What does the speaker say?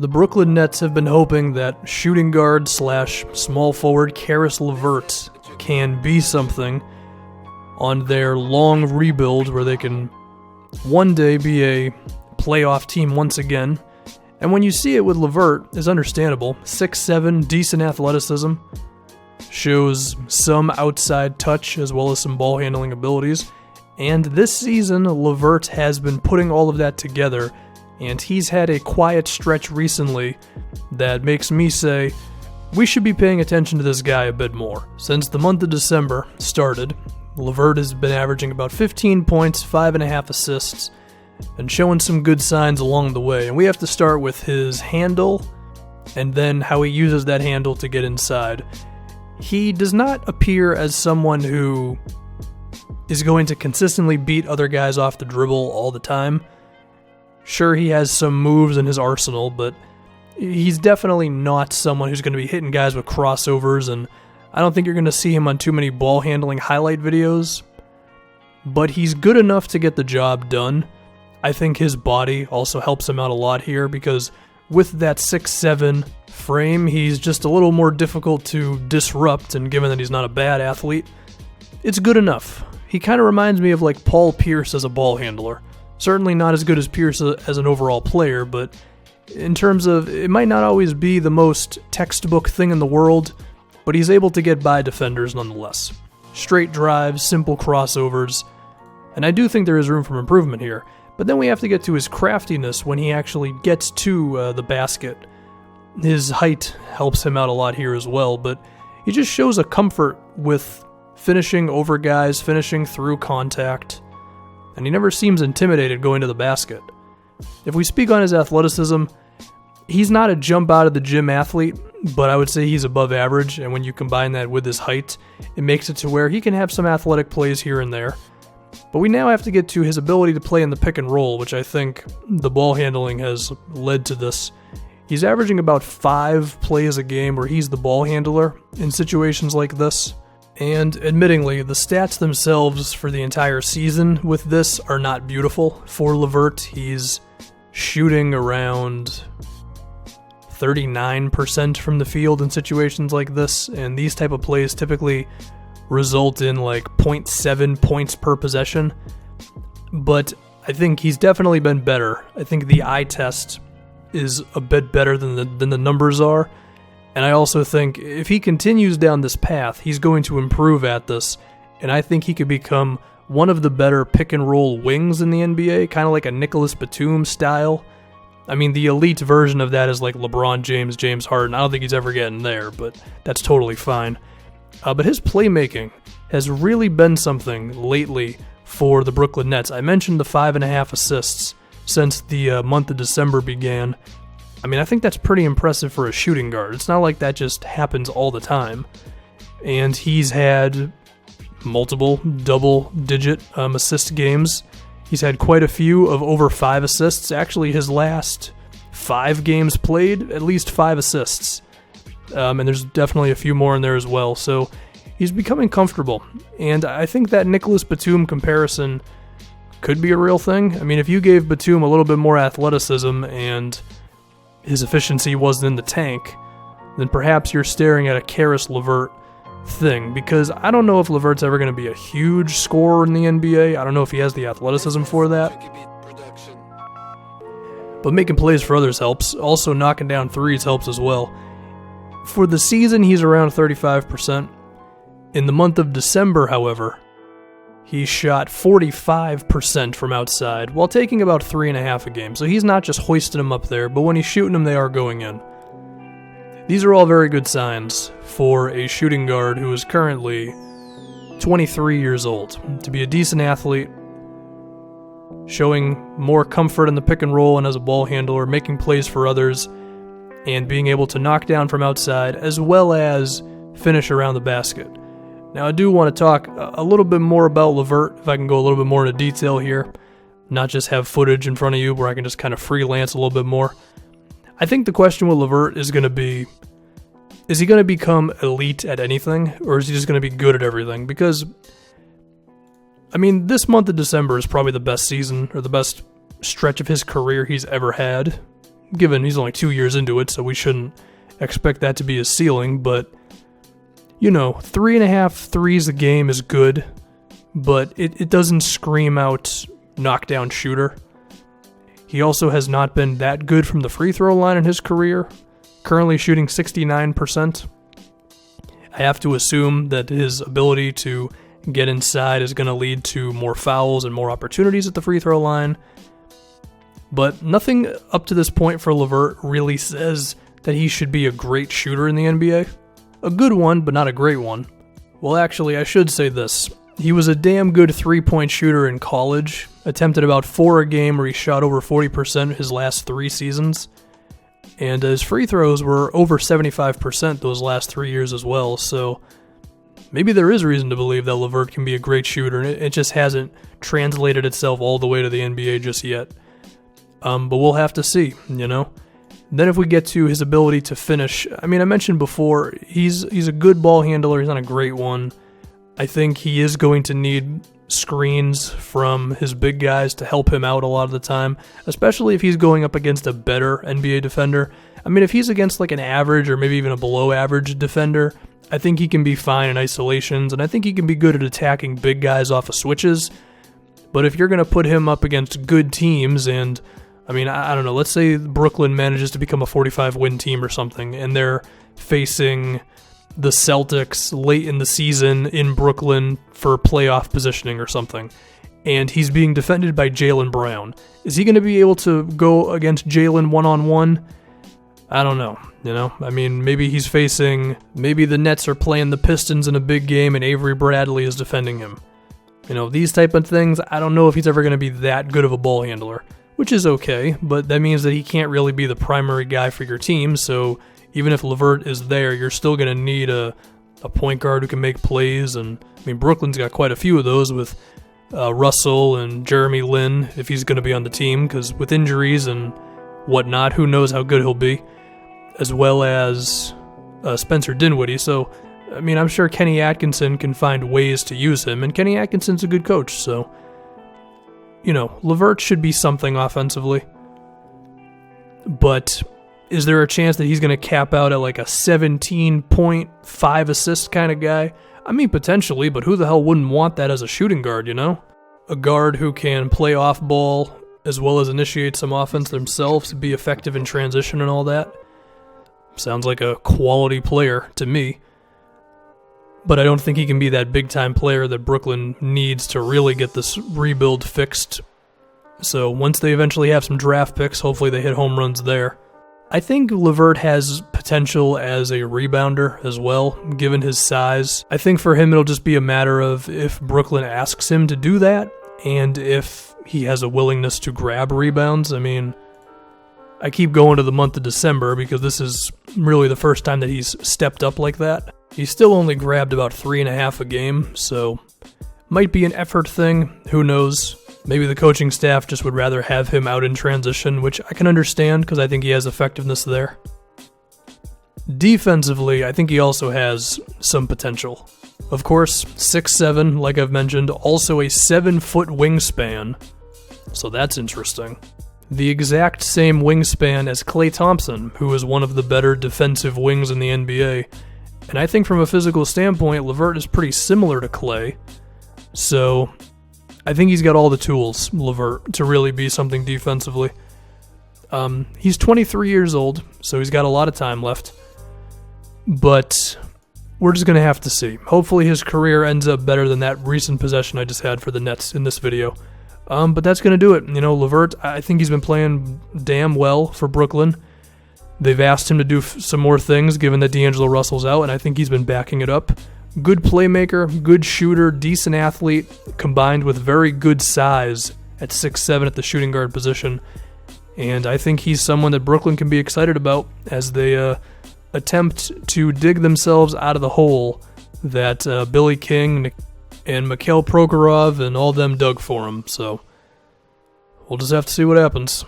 The Brooklyn Nets have been hoping that shooting guard / small forward Caris Levert can be something on their long rebuild where they can one day be a playoff team once again. And when you see it with Levert, it's understandable. 6'7", decent athleticism, shows some outside touch as well as some ball handling abilities. And this season, Levert has been putting all of that together, and he's had a quiet stretch recently that makes me say we should be paying attention to this guy a bit more. Since the month of December started, Levert has been averaging about 15 points, 5.5 assists, and showing some good signs along the way. And we have to start with his handle and then how he uses that handle to get inside. He does not appear as someone who is going to consistently beat other guys off the dribble all the time. Sure, he has some moves in his arsenal, but he's definitely not someone who's going to be hitting guys with crossovers, and I don't think you're going to see him on too many ball handling highlight videos. But he's good enough to get the job done. I think his body also helps him out a lot here, because with that 6'7" frame, he's just a little more difficult to disrupt, and given that he's not a bad athlete, it's good enough. He kind of reminds me of like Paul Pierce as a ball handler. Certainly not as good as Pierce as an overall player, but in terms of, it might not always be the most textbook thing in the world, but he's able to get by defenders nonetheless. Straight drives, simple crossovers, and I do think there is room for improvement here. But then we have to get to his craftiness when he actually gets to the basket. His height helps him out a lot here as well, but he just shows a comfort with finishing over guys, finishing through contact, and he never seems intimidated going to the basket. If we speak on his athleticism, he's not a jump out of the gym athlete, but I would say he's above average, and when you combine that with his height, it makes it to where he can have some athletic plays here and there. But we now have to get to his ability to play in the pick and roll, which I think the ball handling has led to this. He's averaging about 5 plays a game where he's the ball handler in situations like this. And admittingly, the stats themselves for the entire season with this are not beautiful. For Levert, he's shooting around 39% from the field in situations like this, and these type of plays typically result in like 0.7 points per possession. But I think he's definitely been better. I think the eye test is a bit better than the numbers are. And I also think if he continues down this path, he's going to improve at this, and I think he could become one of the better pick-and-roll wings in the NBA, kind of like a Nicholas Batum style. I mean, the elite version of that is like LeBron James, James Harden. I don't think he's ever getting there, but that's totally fine. But his playmaking has really been something lately for the Brooklyn Nets. I mentioned the 5.5 assists since the month of December began. I mean, I think that's pretty impressive for a shooting guard. It's not like that just happens all the time. And he's had multiple double-digit assist games. He's had quite a few of over 5 assists. Actually, his last 5 games played, at least 5 assists. And there's definitely a few more in there as well. So he's becoming comfortable. And I think that Nicholas Batum comparison could be a real thing. I mean, if you gave Batum a little bit more athleticism and his efficiency wasn't in the tank, then perhaps you're staring at a Caris Levert thing, because I don't know if Levert's ever going to be a huge scorer in the NBA. I don't know if he has the athleticism for that. But making plays for others helps. Also, knocking down threes helps as well. For the season, he's around 35%. In the month of December, however, he shot 45% from outside, while taking about 3.5 a game. So he's not just hoisting them up there, but when he's shooting them, they are going in. These are all very good signs for a shooting guard who is currently 23 years old. To be a decent athlete, showing more comfort in the pick and roll and as a ball handler, making plays for others, and being able to knock down from outside, as well as finish around the basket. Now, I do want to talk a little bit more about Levert, if I can go a little bit more into detail here, not just have footage in front of you where I can just kind of freelance a little bit more. I think the question with Levert is going to be, is he going to become elite at anything, or is he just going to be good at everything? Because, I mean, this month of December is probably the best season, or the best stretch of his career he's ever had. given he's only 2 years into it, so we shouldn't expect that to be his ceiling, but 3.5 threes a game is good, but it doesn't scream out knockdown shooter. He also has not been that good from the free throw line in his career, currently shooting 69%. I have to assume that his ability to get inside is going to lead to more fouls and more opportunities at the free throw line. But nothing up to this point for Levert really says that he should be a great shooter in the NBA. A good one, but not a great one. Well, actually, I should say this. He was a damn good three-point shooter in college, attempted about 4 a game where he shot over 40% his last 3 seasons. And his free throws were over 75% those last 3 years as well, so maybe there is reason to believe that Levert can be a great shooter, and it just hasn't translated itself all the way to the NBA just yet. But we'll have to see, Then if we get to his ability to finish, I mentioned before, he's a good ball handler, he's not a great one. I think he is going to need screens from his big guys to help him out a lot of the time, especially if he's going up against a better NBA defender. If he's against like an average or maybe even a below average defender, I think he can be fine in isolations, and I think he can be good at attacking big guys off of switches. But if you're going to put him up against good teams, and I don't know, let's say Brooklyn manages to become a 45-win team or something, and they're facing the Celtics late in the season in Brooklyn for playoff positioning or something, and he's being defended by Jaylen Brown. Is he going to be able to go against Jaylen one-on-one? I don't know, maybe maybe the Nets are playing the Pistons in a big game and Avery Bradley is defending him. These type of things, I don't know if he's ever going to be that good of a ball handler, which is okay, but that means that he can't really be the primary guy for your team, so even if Levert is there, you're still going to need a point guard who can make plays, and Brooklyn's got quite a few of those with Russell and Jeremy Lin, if he's going to be on the team, because with injuries and whatnot, who knows how good he'll be, as well as Spencer Dinwiddie, so I'm sure Kenny Atkinson can find ways to use him, and Kenny Atkinson's a good coach, so Levert should be something offensively, but is there a chance that he's going to cap out at like a 17.5 assist kind of guy? Potentially, but who the hell wouldn't want that as a shooting guard, A guard who can play off ball as well as initiate some offense themselves, be effective in transition and all that. Sounds like a quality player to me. But I don't think he can be that big-time player that Brooklyn needs to really get this rebuild fixed. So once they eventually have some draft picks, hopefully they hit home runs there. I think Levert has potential as a rebounder as well, given his size. I think for him it'll just be a matter of if Brooklyn asks him to do that, and if he has a willingness to grab rebounds. I keep going to the month of December because this is really the first time that he's stepped up like that. He's still only grabbed about 3.5 a game, so might be an effort thing, who knows. Maybe the coaching staff just would rather have him out in transition, which I can understand because I think he has effectiveness there. Defensively, I think he also has some potential. Of course, 6'7", like I've mentioned, also a 7-foot wingspan, so that's interesting. The exact same wingspan as Klay Thompson, who is one of the better defensive wings in the NBA. And I think from a physical standpoint, Levert is pretty similar to Klay. So I think he's got all the tools, Levert, to really be something defensively. He's 23 years old, so he's got a lot of time left. But we're just going to have to see. Hopefully his career ends up better than that recent possession I just had for the Nets in this video. But that's going to do it. Levert, I think he's been playing damn well for Brooklyn. They've asked him to do some more things, given that D'Angelo Russell's out, and I think he's been backing it up. Good playmaker, good shooter, decent athlete, combined with very good size at 6'7" at the shooting guard position. And I think he's someone that Brooklyn can be excited about as they attempt to dig themselves out of the hole that Billy King and Mikhail Prokhorov and all them dug for him. So we'll just have to see what happens.